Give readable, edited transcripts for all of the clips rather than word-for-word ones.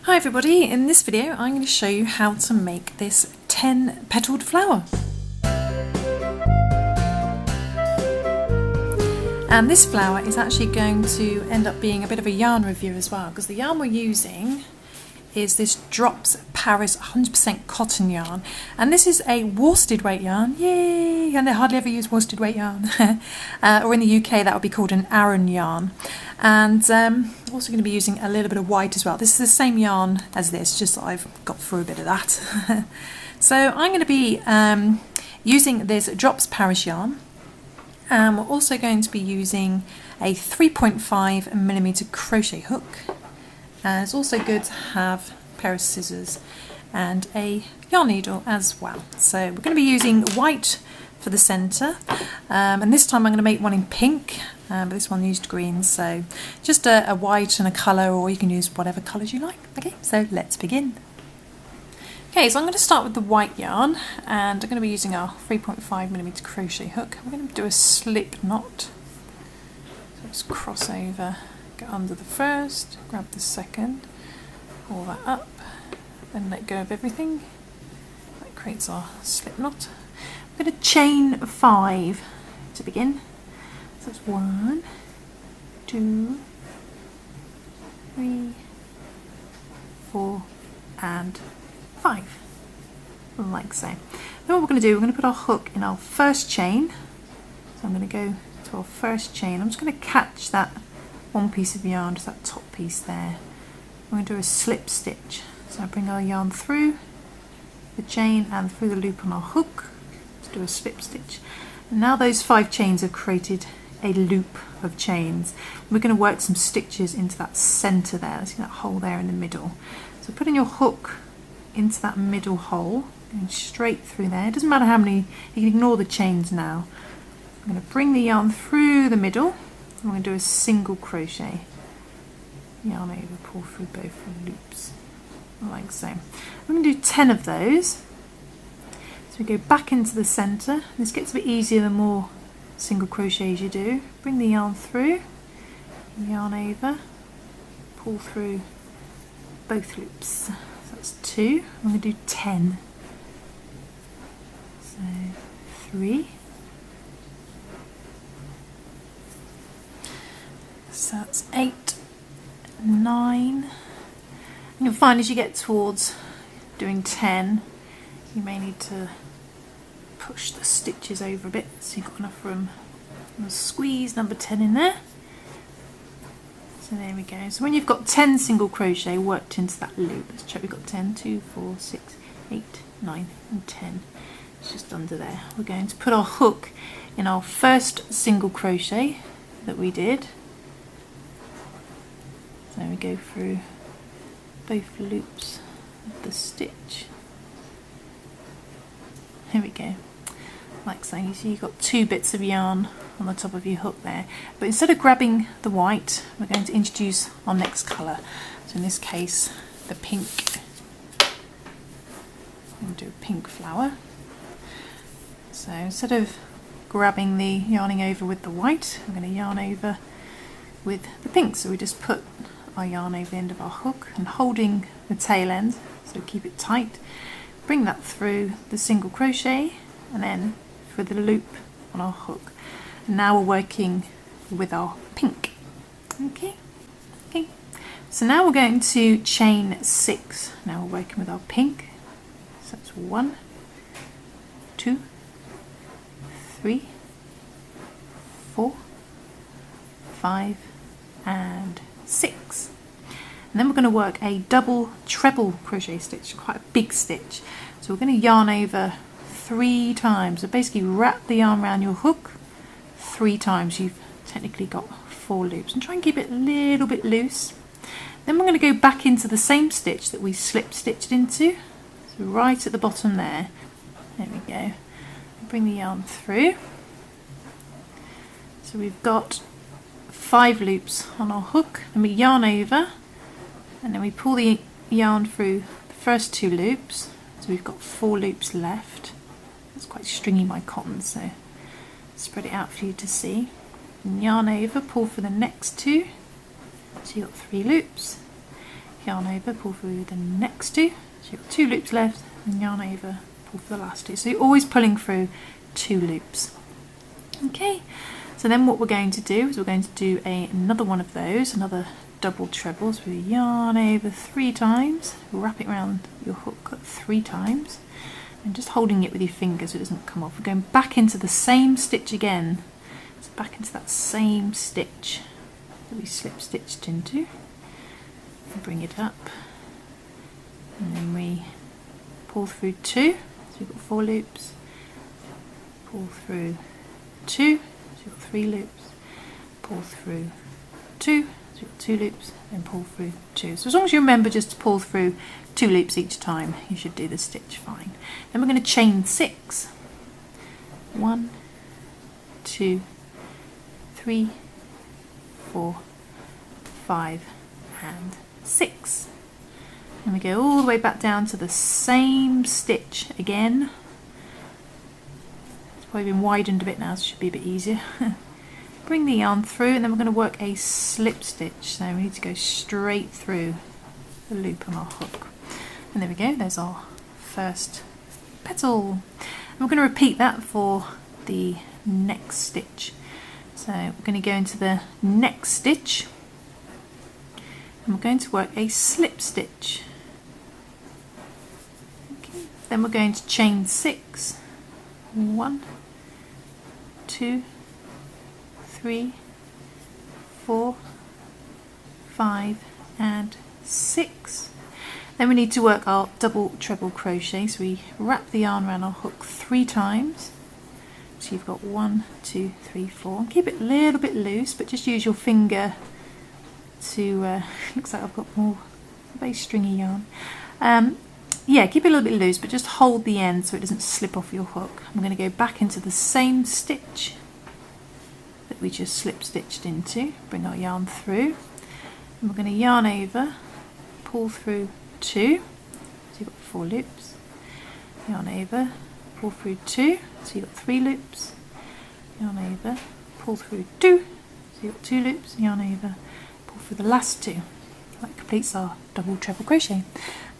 Hi everybody, in this video I'm going to show you how to make this 10 petaled flower. And this flower is actually going to end up being a bit of a yarn review as well, because the yarn we're using is this Drops Paris 100% cotton yarn, and this is a worsted weight yarn. Yay! And they hardly ever use worsted weight yarn. Or in the UK that would be called an Aran yarn. And I'm also going to be using a little bit of white as well. This is the same yarn as this, just that I've got through a bit of that. So I'm going to be using this Drops Paris yarn. We're also going to be using a 3.5mm crochet hook. It's also good to have a pair of scissors and a yarn needle as well. So we're going to be using white for the centre, and this time I'm going to make one in pink, but this one used green, so just a white and a colour, or you can use whatever colours you like. Okay, so let's begin. Okay, so I'm going to start with the white yarn, and I'm going to be using our 3.5mm crochet hook. We're going to do a slip knot. So just cross over, go under the first, grab the second, pull that up, then let go of everything. That creates our slip knot. I'm going to chain 5 to begin. So it's 1, 2, 3, 4, and 5, like so. Then what we're going to do, we're going to put our hook in our first chain. So I'm going to go to our first chain. I'm just going to catch that one piece of yarn, just that top piece there. We're going to do a slip stitch. So I bring our yarn through the chain and through the loop on our hook. Let's do a slip stitch. And now those 5 chains have created a loop of chains. We're going to work some stitches into that centre there. See that hole there in the middle. So putting your hook into that middle hole, going straight through there. It doesn't matter how many, you can ignore the chains now. I'm going to bring the yarn through the middle. I'm going to do a single crochet. Yarn over, pull through both loops, like so. I'm going to do 10 of those. So we go back into the centre. This gets a bit easier the more single crochets you do. Bring the yarn through, yarn over, pull through both loops. So that's 2. I'm going to do 10. So 3. So that's 8, 9. You'll find as you get towards doing 10, you may need to push the stitches over a bit so you've got enough room. And squeeze number 10 in there. So there we go. So when you've got 10 single crochet worked into that loop, let's check we've got 10, 2, 4, 6, 8, 9 and 10. It's just under there. We're going to put our hook in our first single crochet that we did. So we go through both loops of the stitch. Here we go. Like so, you see you've got 2 bits of yarn on the top of your hook there. But instead of grabbing the white, we're going to introduce our next colour. So in this case, the pink. I'm going to do a pink flower. So instead of grabbing the yarning over with the white, I'm going to yarn over with the pink. So we just put our yarn over the end of our hook and holding the tail end, so keep it tight, bring that through the single crochet and then through the loop on our hook. And now we're working with our pink. Okay. So now we're going to chain 6. Now we're working with our pink. So that's 1, 2, 3, 4, 5 and 6. And then we're going to work a double treble crochet stitch, quite a big stitch. So we're going to yarn over 3 times. So basically wrap the yarn around your hook 3 times. You've technically got 4 loops, and try and keep it a little bit loose. Then we're going to go back into the same stitch that we slip stitched into. So right at the bottom there. There we go. Bring the yarn through. So we've got 5 loops on our hook, and we yarn over, and then we pull the yarn through the first 2 loops, so we've got 4 loops left. It's quite stringy, my cotton, so spread it out for you to see. And yarn over, pull for the next 2, so you've got 3 loops, yarn over, pull through the next 2, so you've got 2 loops left, and yarn over, pull for the last 2. So you're always pulling through 2 loops. Okay, so then what we're going to do is we're going to do another one of those, another double treble. So we yarn over 3 times, wrap it around your hook 3 times, and just holding it with your fingers so it doesn't come off. We're going back into the same stitch again, so back into that same stitch that we slip stitched into, and bring it up, and then we pull through 2, so we've got 4 loops, pull through 2, so you've got 3 loops, pull through 2, so you've got 2 loops, then pull through 2. So as long as you remember just to pull through 2 loops each time, you should do the stitch fine. Then we're going to chain 6. 1, 2, 3, 4, 5, and 6. And we go all the way back down to the same stitch again. Probably been widened a bit now, so it should be a bit easier. Bring the yarn through, and then we're going to work a slip stitch. So we need to go straight through the loop on our hook. And there we go, there's our first petal. And we're going to repeat that for the next stitch. So we're going to go into the next stitch, and we're going to work a slip stitch. Okay. Then we're going to chain 6. 1, 2, 3, 4, 5, and 6. Then we need to work our double treble crochet. So we wrap the yarn around our hook 3 times. So you've got 1, 2, 3, 4. And keep it a little bit loose, but just use your finger to. Looks like I've got more very stringy yarn. Yeah, keep it a little bit loose, but just hold the end so it doesn't slip off your hook. I'm going to go back into the same stitch that we just slip stitched into, bring our yarn through, and we're going to yarn over, pull through 2, so you've got 4 loops, yarn over, pull through 2, so you've got 3 loops, yarn over, pull through 2, so you've got 2 loops, yarn over, pull through the last 2. That completes our double treble crochet. I'm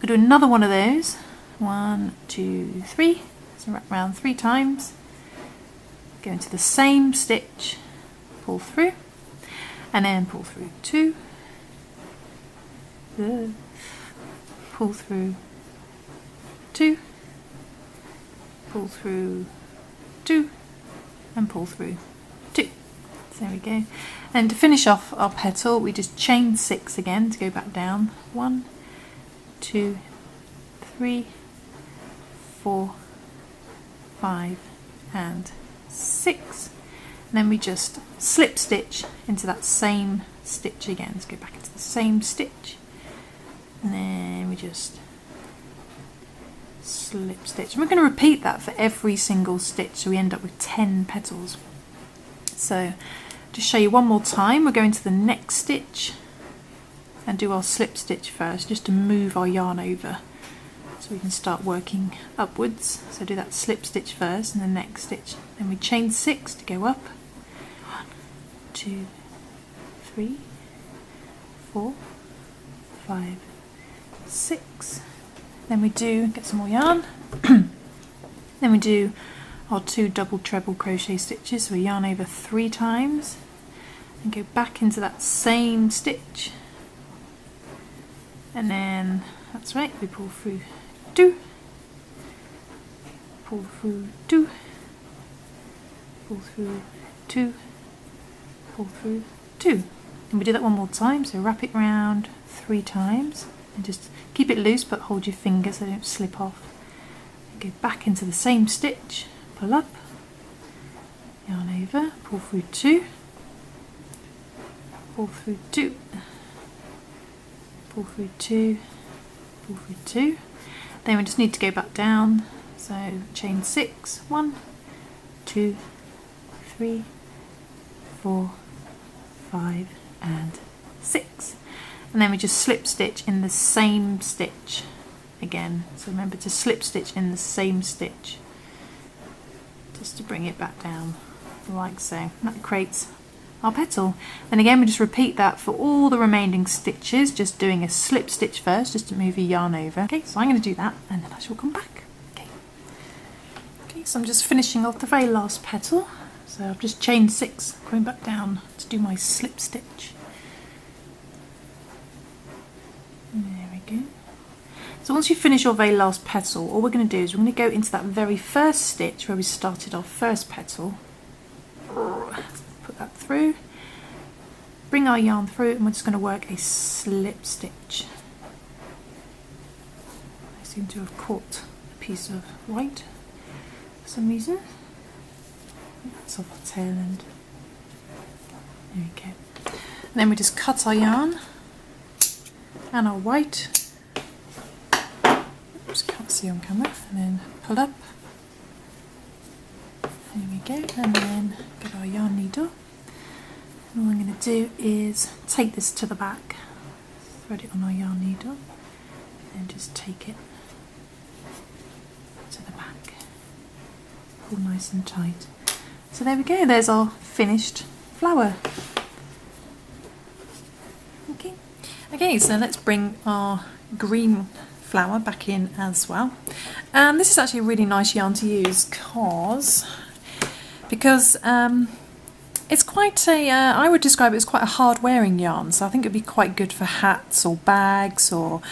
going to do another one of those. 1, 2, 3. So wrap around 3 times. Go into the same stitch, pull through, and then pull through 2. Pull through 2. Pull through 2, and pull through 2. So there we go. And to finish off our petal, we just chain 6 again to go back down. 1, 2, 3, 4, 5, and 6. And then we just slip stitch into that same stitch again. So go back into the same stitch, and then we just slip stitch. And we're going to repeat that for every single stitch, so we end up with 10 petals. So to show you one more time, we're going to the next stitch and do our slip stitch first, just to move our yarn over so we can start working upwards. So do that slip stitch first and the next stitch, then we chain 6 to go up. 1, 2, 3, 4, 5, 6. Then we do get some more yarn. Then we do our 2 double treble crochet stitches. So we yarn over 3 times and go back into that same stitch, and then that's right, we pull through 2, pull through 2, pull through 2, pull through 2, and we do that one more time. So wrap it round 3 times and just keep it loose, but hold your fingers so they don't slip off. And go back into the same stitch, pull up, yarn over, pull through 2, pull through 2, pull through 2, pull through 2. Then we just need to go back down, so chain 6, 1, 2, 3, 4, 5, and 6. And then we just slip stitch in the same stitch again. So remember to slip stitch in the same stitch, just to bring it back down like so. That creates our petal. And again, we just repeat that for all the remaining stitches, just doing a slip stitch first, just to move your yarn over. Okay, so I'm going to do that and then I shall come back. Okay, so I'm just finishing off the very last petal. So I've just chained 6, going back down to do my slip stitch. There we go. So once you finish your very last petal, all we're going to do is we're going to go into that very first stitch where we started our first petal. Put that through, bring our yarn through, and we're just going to work a slip stitch. I seem to have caught a piece of white for some reason. That's off the tail end. There we go. And then we just cut our yarn and our white. Oops, can't see on camera. And then pull up. There we go. And then get our yarn needle. And all I'm going to do is take this to the back, thread it on our yarn needle, and just take it to the back. Pull nice and tight. So there we go, there's our finished flower. Okay, so let's bring our green flower back in as well. And this is actually a really nice yarn to use because it's quite a, I would describe it as quite a hard wearing yarn, so I think it would be quite good for hats or bags or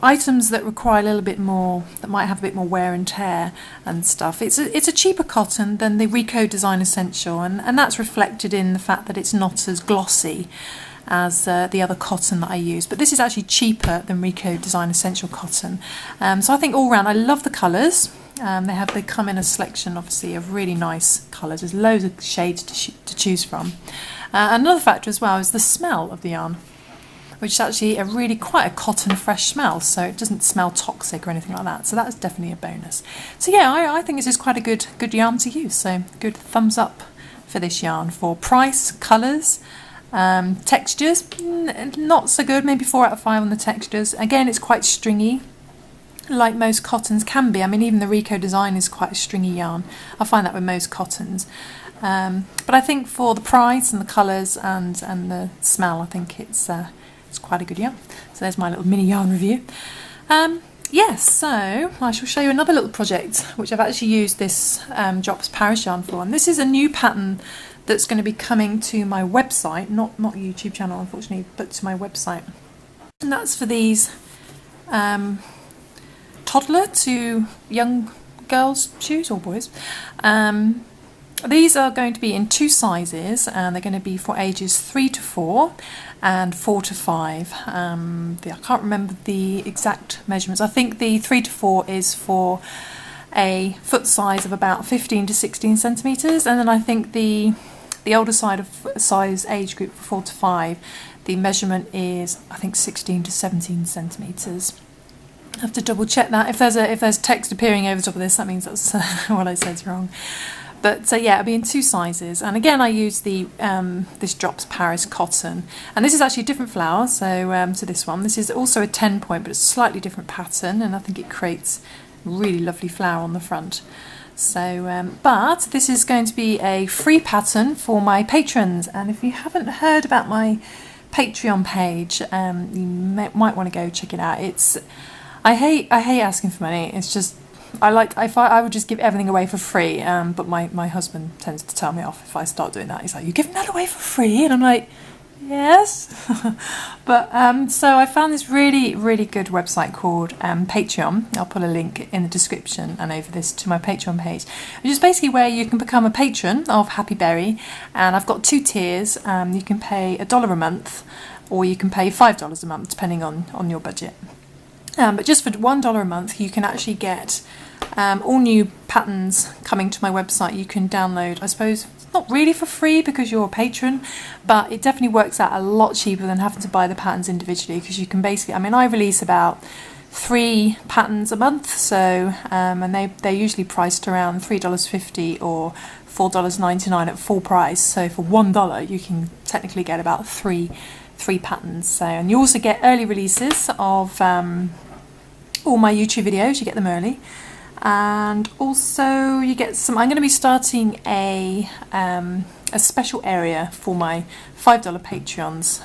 items that require a little bit more, that might have a bit more wear and tear and stuff. It's a cheaper cotton than the Rico Design Essential, and that's reflected in the fact that it's not as glossy as the other cotton that I use, but this is actually cheaper than Rico Design Essential cotton. So I think all round I love the colours. They come in a selection obviously of really nice colours. There's loads of shades to choose from. Another factor as well is the smell of the yarn, which is actually quite a cotton fresh smell, so it doesn't smell toxic or anything like that, so that's definitely a bonus. So yeah, I think this is quite a good yarn to use, so good thumbs up for this yarn. For price, colours, textures, not so good, maybe 4 out of 5 on the textures. Again, it's quite stringy, like most cottons can be. I mean, even the Rico Design is quite a stringy yarn. I find that with most cottons. But I think for the price and the colours and the smell, I think it's quite a good yarn. So there's my little mini yarn review. Yes, so I shall show you another little project which I've actually used this Drops Paris yarn for, and this is a new pattern that's going to be coming to my website, not YouTube channel unfortunately, but to my website. And that's for these toddler to young girls shoes, or boys. These are going to be in 2 sizes, and they're going to be for ages 3 to 4 and 4 to 5. I can't remember the exact measurements. I think the 3 to 4 is for a foot size of about 15 to 16 centimetres, and then I think the older size age group for 4 to 5, the measurement is I think 16 to 17 centimetres. I have to double check that. If there's text appearing over the top of this, that means that's what I said is wrong. But yeah, it'll be in 2 sizes, and again I use the this Drops Paris cotton, and this is actually a different flower. So to this one, this is also a 10 point, but it's a slightly different pattern, and I think it creates a really lovely flower on the front. So, but this is going to be a free pattern for my patrons, and if you haven't heard about my Patreon page, you might want to go check it out. I hate asking for money. It's just I would just give everything away for free, but my husband tends to tell me off if I start doing that. He's like, "You're giving that away for free?" And I'm like, "Yes." But so I found this really good website called Patreon. I'll put a link in the description and over this to my Patreon page, which is basically where you can become a patron of Happy Berry. And I've got 2 tiers. You can pay $1 a month, or you can pay $5 a month, depending on your budget. But just for $1 a month, you can actually get all new patterns coming to my website. You can download, I suppose, not really for free because you're a patron, but it definitely works out a lot cheaper than having to buy the patterns individually, because you can basically, I mean, I release about 3 patterns a month, so and they're usually priced around $3.50 or $4.99 at full price. So for $1, you can technically get about three patterns. So, and you also get early releases of all my YouTube videos. You get them early, and also you get some. I'm going to be starting a a special area for my $5 Patreons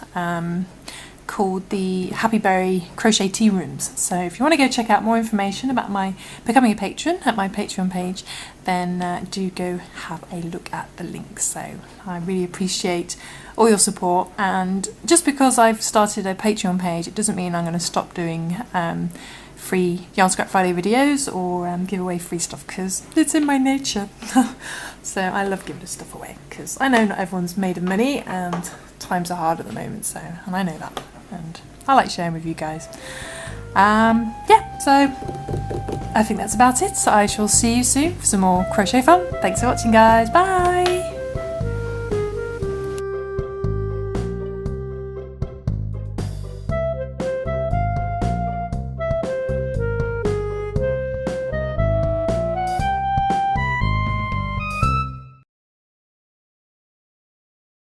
called the Happy Berry Crochet Tea Rooms. So if you want to go check out more information about my becoming a patron at my Patreon page, then do go have a look at the links. So I really appreciate all your support, and just because I've started a Patreon page, it doesn't mean I'm going to stop doing free Yarn Scrap Friday videos or give away free stuff, because it's in my nature. So I love giving stuff away because I know not everyone's made of money and times are hard at the moment, so, and I know that, and I like sharing with you guys. Yeah, so I think that's about it. So I shall see you soon for some more crochet fun. Thanks for watching, guys. Bye.